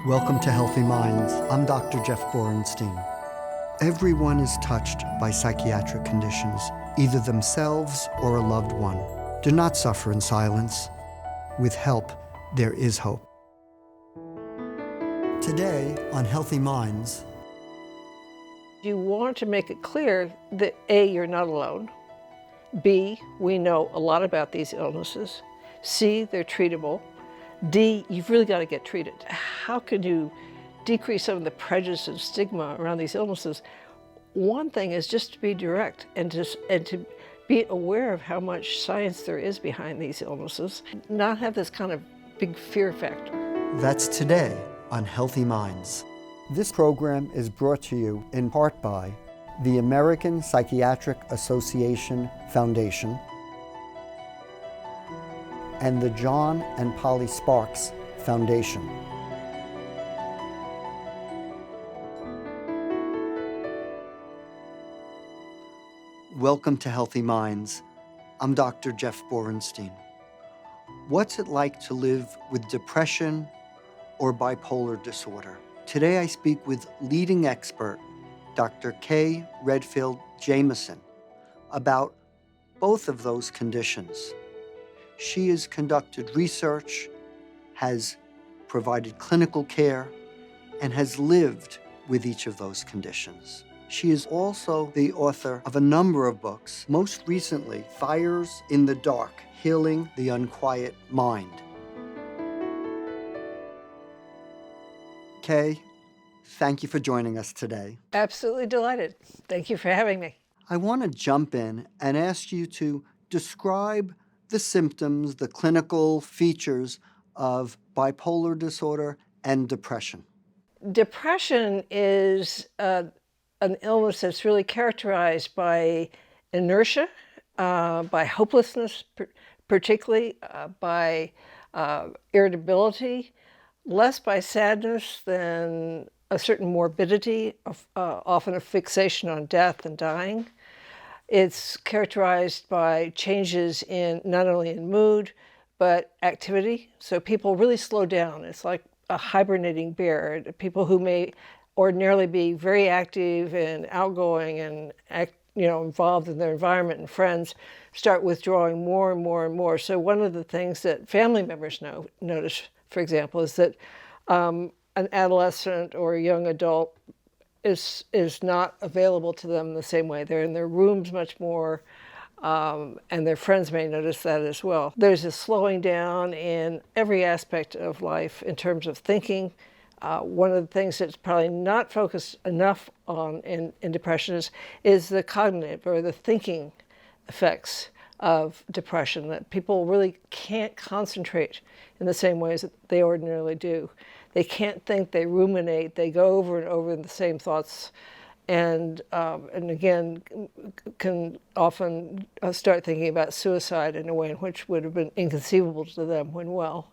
Welcome to Healthy Minds. I'm Dr. Jeff Borenstein. Everyone is touched by psychiatric conditions, either themselves or a loved one. Do not suffer in silence. With help, there is hope. Today on Healthy Minds, You want to make it clear that A, you're not alone. B, we know a lot about these illnesses. C, they're treatable. D, you've really got to get treated. How can you decrease some of the prejudice and stigma around these illnesses? One thing is just to be direct and to be aware of how much science there is behind these illnesses, not have this kind of big fear factor. that's today on Healthy Minds. This program is brought to you in part by the American Psychiatric Association Foundation and the John and Polly Sparks Foundation. Welcome to Healthy Minds. I'm Dr. Jeff Borenstein. What's it like to live with depression or bipolar disorder? Today I speak with leading expert, Dr. Kay Redfield Jamison, about both of those conditions. She has conducted research, has provided clinical care, and has lived with each of those conditions. She is also the author of a number of books, most recently, Fires in the Dark, Healing the Unquiet Mind. Kay, thank you for joining us today. Absolutely delighted. Thank you for having me. I want to jump in and ask you to describe the symptoms, the clinical features of bipolar disorder and depression. Depression is an illness that's really characterized by inertia, by hopelessness, particularly by irritability, less by sadness than a certain morbidity, often a fixation on death and dying. It's characterized by changes in not only in mood, but activity. So people really slow down. It's like a hibernating bear. People who may ordinarily be very active and outgoing and involved in their environment and friends start withdrawing more and more and more. So one of the things that family members notice, for example, is that an adolescent or a young adult is not available to them the same way. They're in their rooms much more, and their friends may notice that as well. There's a slowing down in every aspect of life in terms of thinking. One of the things that's probably not focused enough on in depression is the cognitive or the thinking effects of depression, that people really can't concentrate in the same ways that they ordinarily do. They can't think, they ruminate, they go over and over the same thoughts, and again, can often start thinking about suicide in a way in which would have been inconceivable to them when well.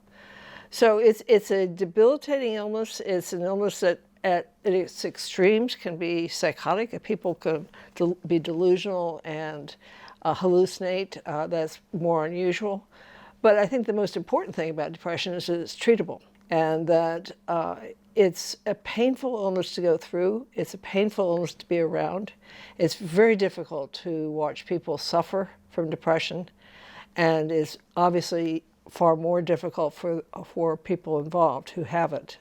So it's a debilitating illness. It's an illness that at its extremes can be psychotic. People can be delusional and hallucinate. That's more unusual. But I think the most important thing about depression is that it's treatable, and that it's a painful illness to go through. It's a painful illness to be around. It's very difficult to watch people suffer from depression, and it's obviously far more difficult for people involved who have it.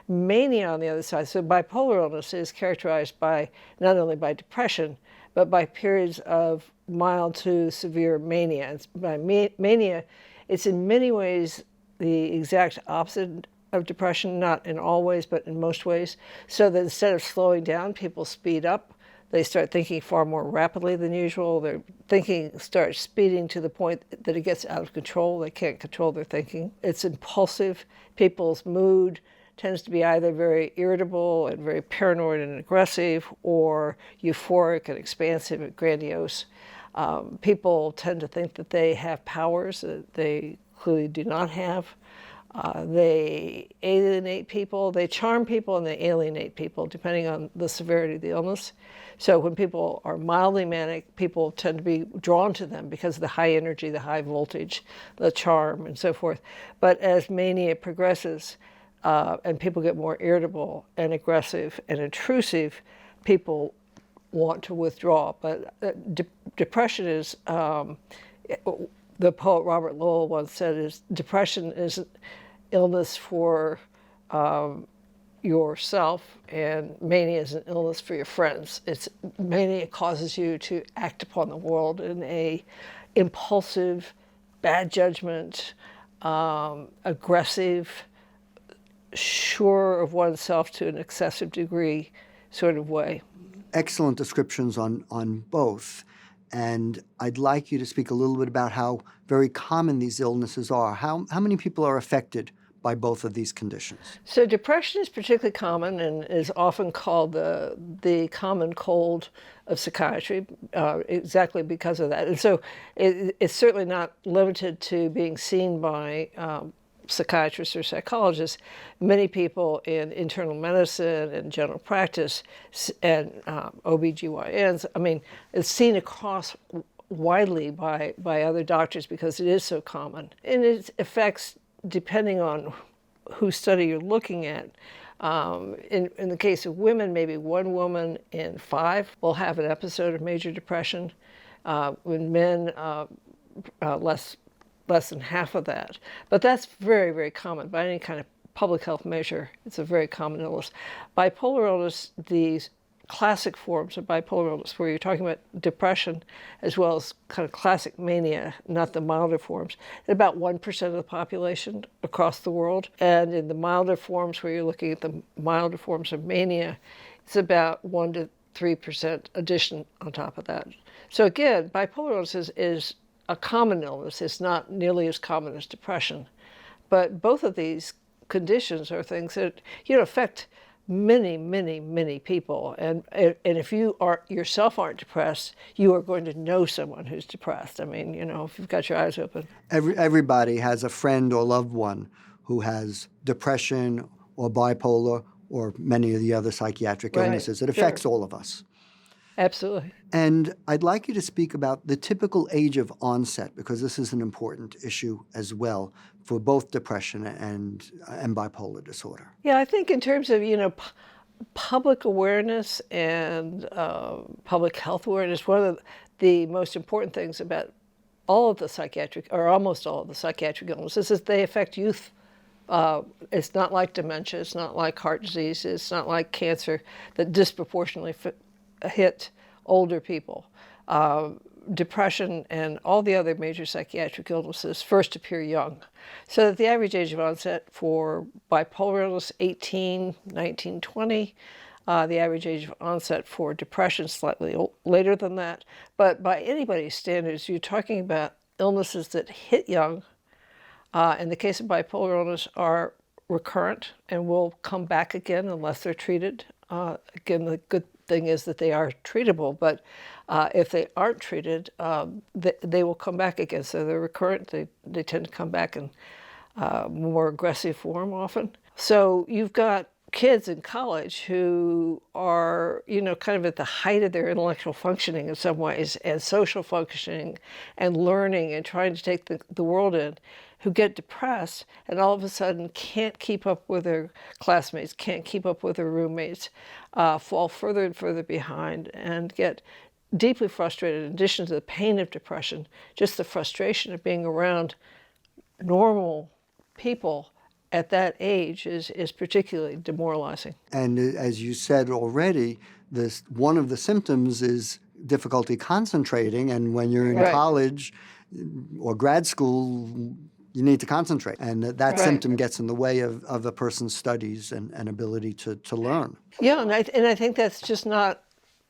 Mania on the other side, so bipolar illness is characterized by not only by depression, but by periods of mild to severe mania. By mania, it's in many ways the exact opposite of depression, not in all ways, but in most ways. So that instead of slowing down, people speed up. They start thinking far more rapidly than usual. Their thinking starts speeding to the point that it gets out of control. They can't control their thinking. It's impulsive. People's mood tends to be either very irritable and very paranoid and aggressive, or euphoric and expansive and grandiose. People tend to think that they have powers that they clearly do not have. They alienate people, they charm people, and they alienate people, depending on the severity of the illness. So when people are mildly manic, people tend to be drawn to them because of the high energy, the high voltage, the charm, and so forth. But as mania progresses, and people get more irritable and aggressive and intrusive, people want to withdraw. But depression is, the poet Robert Lowell once said, is depression is an illness for yourself, and mania is an illness for your friends. Mania causes you to act upon the world in a impulsive, bad judgment, aggressive, sure of oneself to an excessive degree sort of way. Excellent descriptions on both. And I'd like you to speak a little bit about how very common these illnesses are. How many people are affected by both of these conditions? So depression is particularly common and is often called the common cold of psychiatry, exactly because of that. And so it's certainly not limited to being seen by psychiatrists or psychologists. Many people in internal medicine and general practice and OBGYNs, I mean, it's seen across widely by other doctors because it is so common. And it affects, depending on whose study you're looking at, in the case of women, maybe 1 woman in 5 will have an episode of major depression. When men, less than half of that. But that's very, very common by any kind of public health measure. It's a very common illness. Bipolar illness, these classic forms of bipolar illness, where you're talking about depression as well as kind of classic mania, not the milder forms, about 1% of the population across the world. And in the milder forms, where you're looking at the milder forms of mania, it's about 1 to 3% addition on top of that. So again, bipolar illness is a common illness. It's not nearly as common as depression. But both of these conditions are things that affect many, many, many people. And if you yourself aren't depressed, you are going to know someone who's depressed. I mean, if you've got your eyes open. Everybody has a friend or loved one who has depression or bipolar or many of the other psychiatric illnesses. It affects all of us. Absolutely. And I'd like you to speak about the typical age of onset, because this is an important issue as well for both depression and bipolar disorder. Yeah, I think in terms of, public awareness and public health awareness, one of the most important things about all of the psychiatric, or almost all of the psychiatric illnesses, is they affect youth. It's not like dementia, it's not like heart disease, it's not like cancer that disproportionately hit older people. Depression and all the other major psychiatric illnesses first appear young. So that the average age of onset for bipolar illness, 18, 19, 20. The average age of onset for depression, slightly later than that. But by anybody's standards, you're talking about illnesses that hit young. In the case of bipolar illness, are recurrent and will come back again unless they're treated. Again, the good thing is that they are treatable, but if they aren't treated, they will come back again. So they're recurrent. They tend to come back in more aggressive form often. So you've got kids in college who are, kind of at the height of their intellectual functioning in some ways, and social functioning and learning and trying to take the world in, who get depressed and all of a sudden can't keep up with their classmates, can't keep up with their roommates, fall further and further behind, and get deeply frustrated. In addition to the pain of depression, just the frustration of being around normal people at that age is particularly demoralizing. And as you said already, one of the symptoms is difficulty concentrating, and when you're in college or grad school, you need to concentrate, and that symptom gets in the way of a person's studies and ability to learn. Yeah, and I think that's just not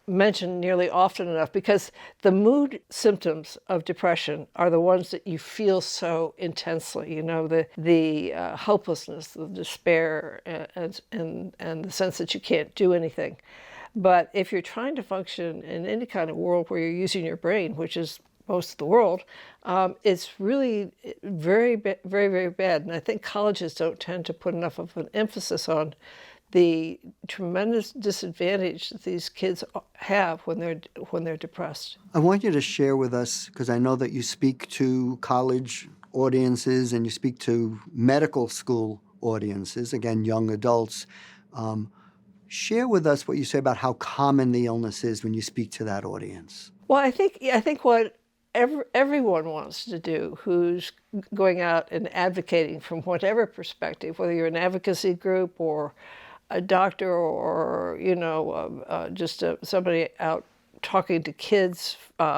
mentioned nearly often enough, because the mood symptoms of depression are the ones that you feel so intensely. The hopelessness, the despair, and the sense that you can't do anything. But if you're trying to function in any kind of world where you're using your brain, which is most of the world, it's really very, very, very bad. And I think colleges don't tend to put enough of an emphasis on the tremendous disadvantage that these kids have when they're depressed. I want you to share with us, because I know that you speak to college audiences and you speak to medical school audiences, again, young adults. Share with us what you say about how common the illness is when you speak to that audience. Well, I think what everyone wants to do who's going out and advocating from whatever perspective, whether you're an advocacy group or a doctor or just somebody out talking to kids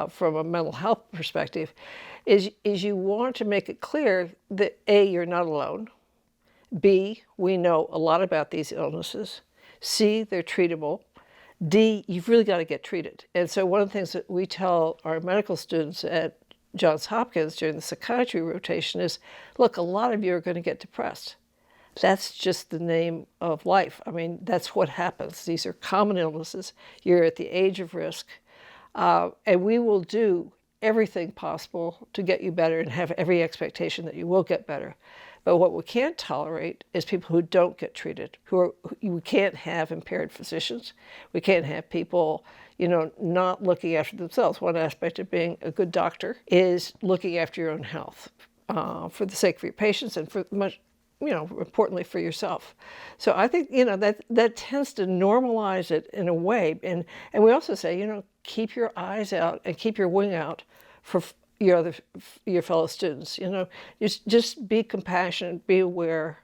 from a mental health perspective, is you want to make it clear that A, you're not alone. B, we know a lot about these illnesses. C, they're treatable. D, you've really got to get treated. And so one of the things that we tell our medical students at Johns Hopkins during the psychiatry rotation is, look, a lot of you are going to get depressed. That's just the name of life. I mean, that's what happens. These are common illnesses. You're at the age of risk. And we will do everything possible to get you better and have every expectation that you will get better. But what we can't tolerate is people who don't get treated, we can't have impaired physicians. We can't have people, not looking after themselves. One aspect of being a good doctor is looking after your own health for the sake of your patients and for much, importantly for yourself. So I think, that tends to normalize it in a way. And we also say, keep your eyes out and keep your wing out for your fellow students. Just be compassionate, be aware,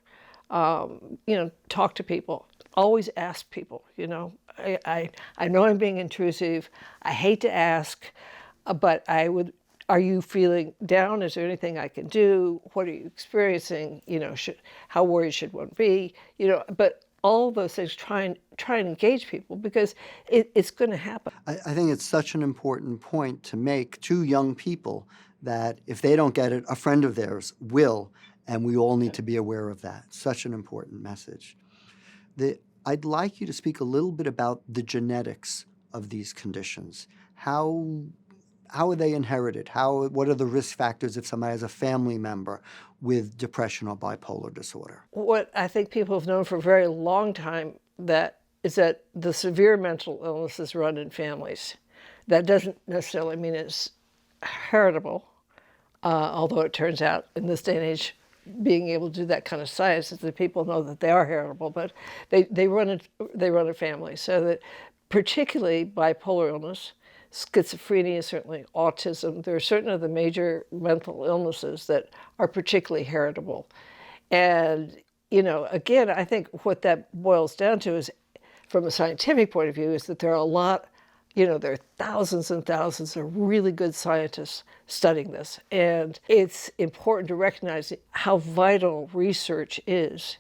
talk to people, always ask people. I know I'm being intrusive. I hate to ask, but are you feeling down? Is there anything I can do? What are you experiencing? How worried should one be? But all of those things, try and engage people because it's going to happen. I think it's such an important point to make to young people that if they don't get it, a friend of theirs will, and we all need to be aware of that. Such an important message. I'd like you to speak a little bit about the genetics of these conditions. How are they inherited? What are the risk factors if somebody has a family member with depression or bipolar disorder? What I think people have known for a very long time is that the severe mental illnesses run in families. That doesn't necessarily mean it's heritable, although it turns out in this day and age, being able to do that kind of science is that people know that they are heritable, but they run in families. So that particularly bipolar illness, schizophrenia, certainly autism, there are certain of the major mental illnesses that are particularly heritable. And, again, I think what that boils down to is, from a scientific point of view, is that there are a lot, there are thousands and thousands of really good scientists studying this. And it's important to recognize how vital research is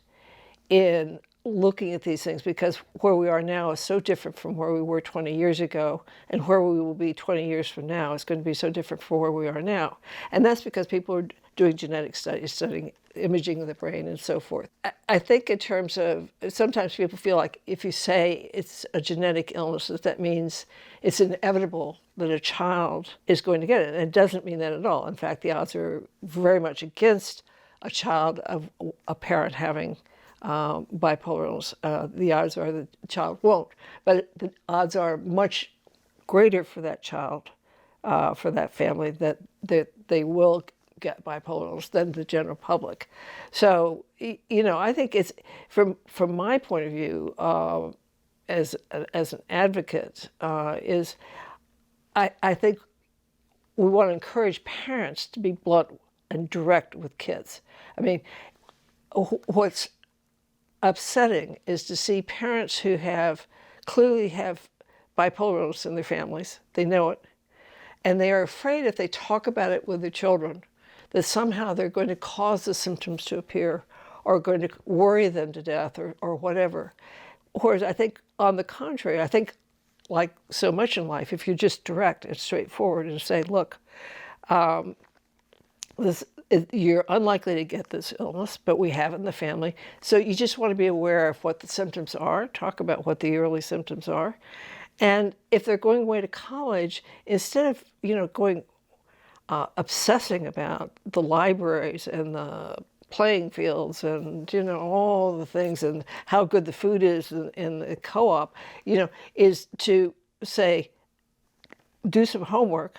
in looking at these things, because where we are now is so different from where we were 20 years ago, and where we will be 20 years from now is going to be so different from where we are now. And that's because people are doing genetic studies, studying imaging of the brain and so forth. I think in terms of, sometimes people feel like if you say it's a genetic illness, that means it's inevitable that a child is going to get it. And it doesn't mean that at all. In fact, the odds are very much against a child of a parent having bipolar illness. The odds are the child won't, but the odds are much greater for that child, for that family, that they will get bipolar illness than the general public. So, I think it's, from my point of view, as an advocate, is I think we want to encourage parents to be blunt and direct with kids. I mean, what's upsetting is to see parents who clearly have bipolar illness in their families. They know it. And they are afraid if they talk about it with their children that somehow they're going to cause the symptoms to appear or going to worry them to death or whatever. Whereas I think, on the contrary, I think, like so much in life, if you're just direct and straightforward and say, look, you're unlikely to get this illness, but we have it in the family. So you just want to be aware of what the symptoms are, talk about what the early symptoms are. And if they're going away to college, instead of, going obsessing about the libraries and the playing fields and, all the things and how good the food is in the co-op, is to say, do some homework,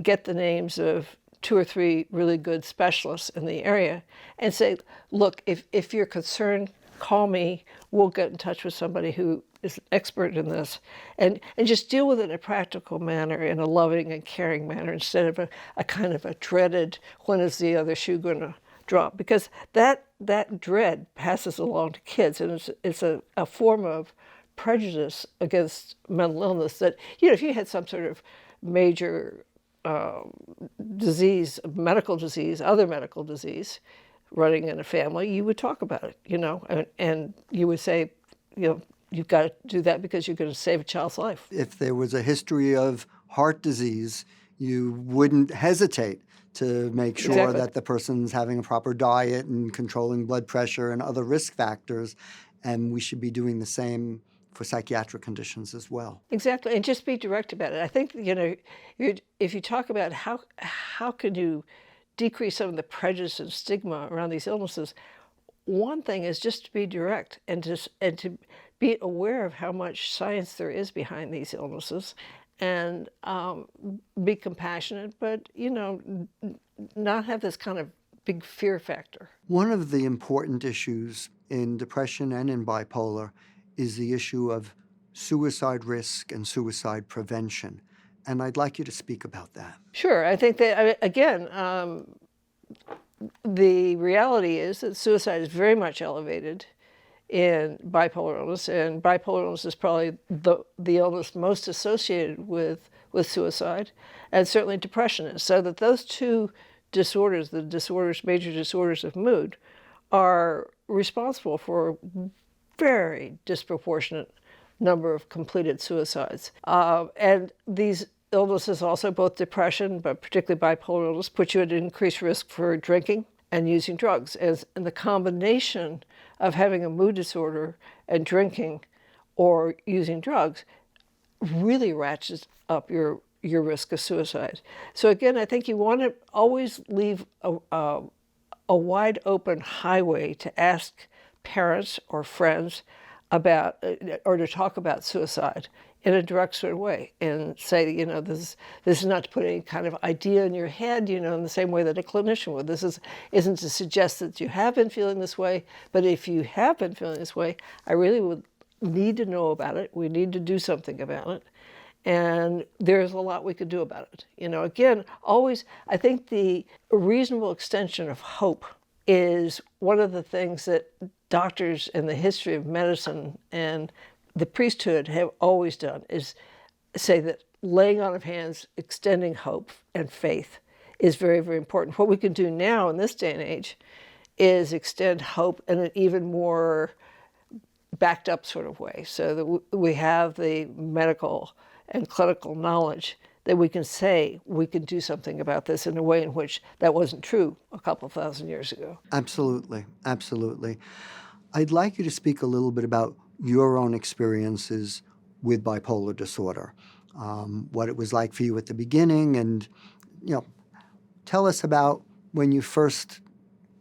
get the names of two or three really good specialists in the area and say, look, if you're concerned, call me. We'll get in touch with somebody who is an expert in this, and just deal with it in a practical manner, in a loving and caring manner, instead of a kind of a dreaded, when is the other shoe going to drop? Because that dread passes along to kids, and it's a form of prejudice against mental illness that, if you had some sort of major disease, medical disease, other medical disease running in a family, you would talk about it, and you would say, you've got to do that because you're going to save a child's life. If there was a history of heart disease, you wouldn't hesitate to make sure Exactly. that the person's having a proper diet and controlling blood pressure and other risk factors, and we should be doing the same for psychiatric conditions as well. Exactly, and just be direct about it. I think, if you talk about how can you decrease some of the prejudice and stigma around these illnesses, one thing is just to be direct and to be aware of how much science there is behind these illnesses, and be compassionate, but not have this kind of big fear factor. One of the important issues in depression and in bipolar is the issue of suicide risk and suicide prevention. And I'd like you to speak about that. Sure. I think that, again, the reality is that suicide is very much elevated in bipolar illness, and bipolar illness is probably the illness most associated with suicide, and certainly depression is. So that those two disorders, major disorders of mood, are responsible for a very disproportionate number of completed suicides. And these illnesses also, both depression, but particularly bipolar illness, put you at increased risk for drinking and using drugs. And the combination of having a mood disorder and drinking or using drugs really ratchets up your risk of suicide. So again, I think you want to always leave a wide open highway to ask parents or friends about, or to talk about suicide in a direct sort of way, and say, this is not to put any kind of idea in your head, in the same way that a clinician would. This isn't to suggest that you have been feeling this way, but if you have been feeling this way, I really would need to know about it. We need to do something about it. And there's a lot we could do about it. Again, always, I think the reasonable extension of hope is one of the things that doctors in the history of medicine and the priesthood have always done, is say that laying on of hands, extending hope and faith is very, very important. What we can do now in this day and age is extend hope in an even more backed up sort of way, so that we have the medical and clinical knowledge that we can say we can do something about this in a way in which that wasn't true a couple thousand years ago. Absolutely, absolutely. I'd like you to speak a little bit about your own experiences with bipolar disorder, what it was like for you at the beginning, and tell us about when you first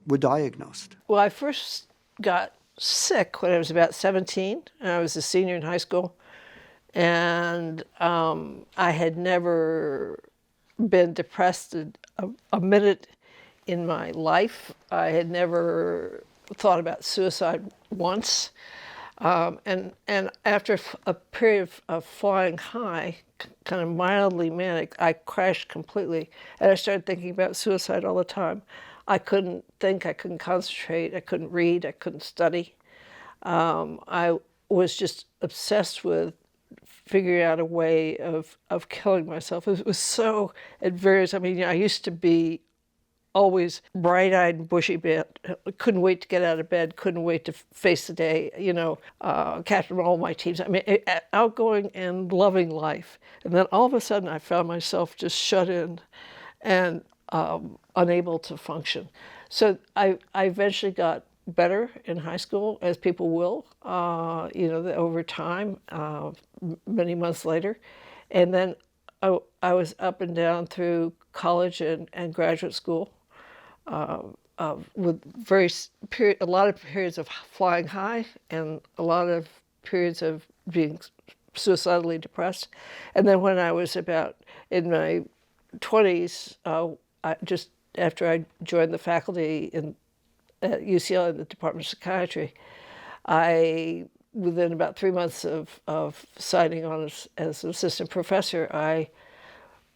were diagnosed. Well, I first got sick when I was about 17, and I was a senior in high school, and I had never been depressed a minute in my life. I had never thought about suicide once. And after a period of flying high, kind of mildly manic, I crashed completely, and I started thinking about suicide all the time. I couldn't think, I couldn't concentrate, I couldn't read, I couldn't study. I was just obsessed with figuring out a way of killing myself. It was so at various, I used to be always bright-eyed and bushy-bent, couldn't wait to get out of bed, couldn't wait to face the day, captain all my teams. Outgoing and loving life. And then all of a sudden I found myself just shut in and unable to function. So I eventually got better in high school, as people will, over time, many months later. And then I was up and down through college and graduate school, with a lot of periods of flying high and a lot of periods of being suicidally depressed. And then when I was about in my 20s, just after I joined the faculty at UCLA in the Department of Psychiatry, within about 3 months of signing on as an assistant professor, I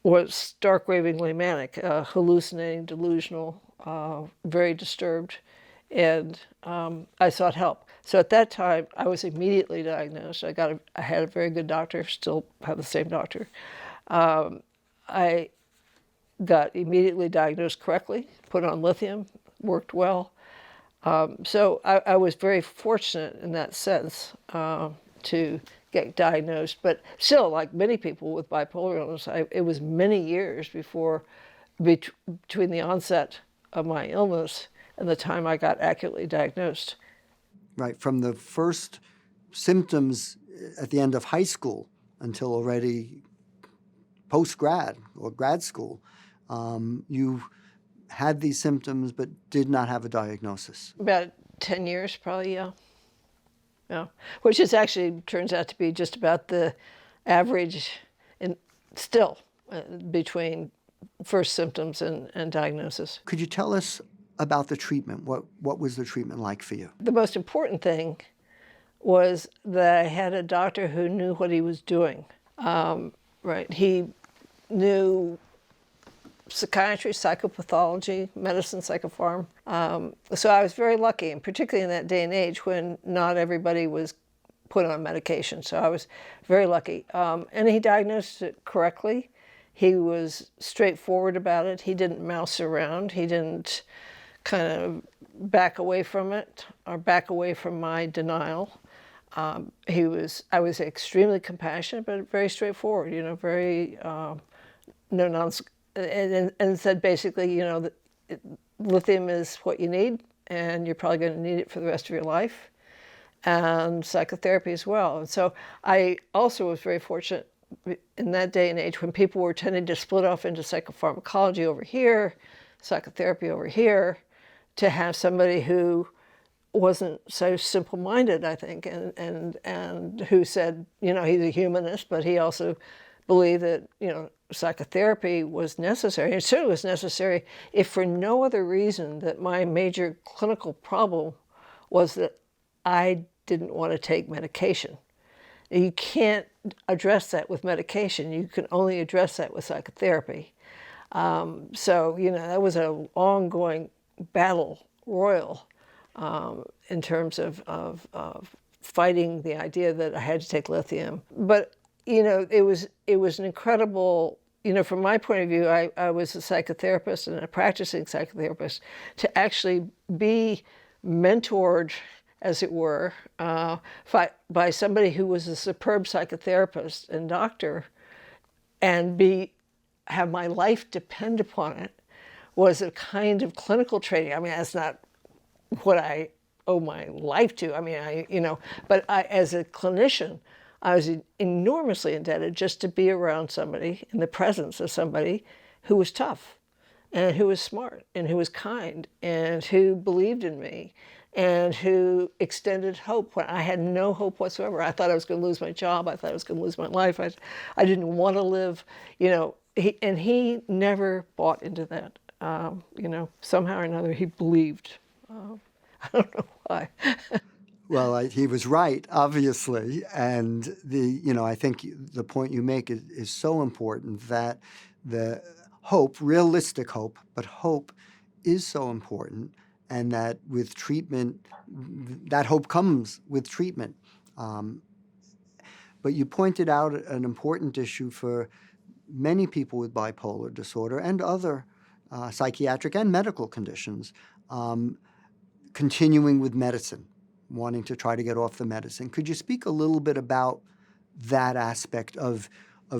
was stark ravingly manic, hallucinating, delusional, very disturbed, and I sought help. So at that time, I was immediately diagnosed. I had a very good doctor, still have the same doctor. I got immediately diagnosed correctly, put on lithium, worked well. So I was very fortunate in that sense to get diagnosed. But still, like many people with bipolar illness, it was many years between the onset of my illness and the time I got accurately diagnosed. Right, from the first symptoms at the end of high school until already post-grad or grad school, you had these symptoms but did not have a diagnosis. About 10 years, probably, yeah. Yeah, which is actually turns out to be just about the average between first symptoms and diagnosis. Could you tell us about the treatment? What was the treatment like for you? The most important thing was that I had a doctor who knew what he was doing. Right, he knew psychiatry, psychopathology, medicine, psychopharm. So I was very lucky, and particularly in that day and age when not everybody was put on medication. So I was very lucky. And he diagnosed it correctly. He was straightforward about it. He didn't mouse around. He didn't kind of back away from it or back away from my denial. I was extremely compassionate, but very straightforward, very no nonsense. And said basically, that lithium is what you need, and you're probably going to need it for the rest of your life, and psychotherapy as well. And so I also was very fortunate in that day and age when people were tending to split off into psychopharmacology over here, psychotherapy over here, to have somebody who wasn't so simple-minded, I think, and who said, he's a humanist, but he also believed that, psychotherapy was necessary. It certainly was necessary if for no other reason that my major clinical problem was that I didn't want to take medication. You can't address that with medication. You can only address that with psychotherapy. So, that was an ongoing battle royal in terms of fighting the idea that I had to take lithium. But it was an incredible, from my point of view, I was a psychotherapist and a practicing psychotherapist, to actually be mentored, as it were, by somebody who was a superb psychotherapist and doctor, and have my life depend upon it, was a kind of clinical training. I mean, that's not what I owe my life to. I mean, but as a clinician, I was enormously indebted just to be around somebody, in the presence of somebody who was tough and who was smart and who was kind and who believed in me and who extended hope when I had no hope whatsoever. I thought I was going to lose my job. I thought I was going to lose my life. I didn't want to live, he never bought into that. Somehow or another he believed. I don't know why. Well, he was right, obviously, and I think the point you make is so important, that the hope, realistic hope, but hope is so important, and that with treatment, that hope comes with treatment. But you pointed out an important issue for many people with bipolar disorder and other psychiatric and medical conditions, continuing with medicine, wanting to try to get off the medicine. Could you speak a little bit about that aspect of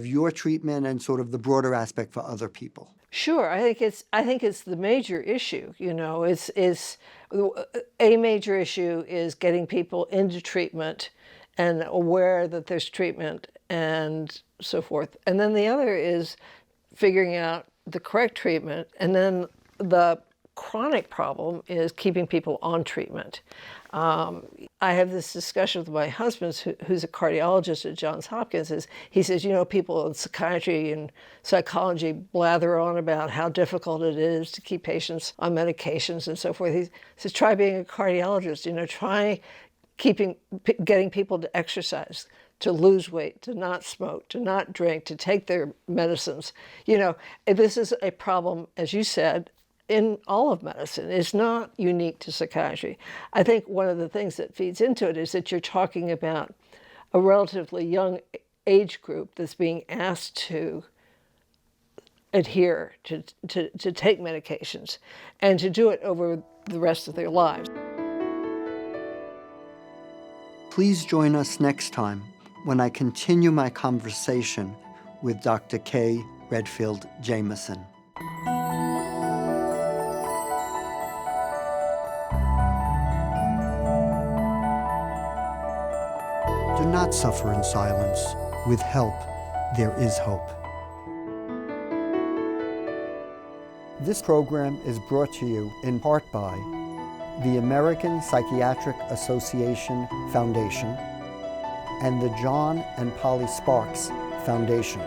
your treatment and sort of the broader aspect for other people? Sure, I think it's the major issue. It's a major issue is getting people into treatment and aware that there's treatment and so forth. And then the other is figuring out the correct treatment, and then the chronic problem is keeping people on treatment. I have this discussion with my husband, who's a cardiologist at Johns Hopkins. He says, people in psychiatry and psychology blather on about how difficult it is to keep patients on medications and so forth. He says, try being a cardiologist. Try getting people to exercise, to lose weight, to not smoke, to not drink, to take their medicines. This is a problem, as you said, in all of medicine. It's not unique to psychiatry. I think one of the things that feeds into it is that you're talking about a relatively young age group that's being asked to adhere, to take medications, and to do it over the rest of their lives. Please join us next time when I continue my conversation with Dr. Kay Redfield Jamison. Do not suffer in silence. With help, there is hope. This program is brought to you in part by the American Psychiatric Association Foundation and the John and Polly Sparks Foundation.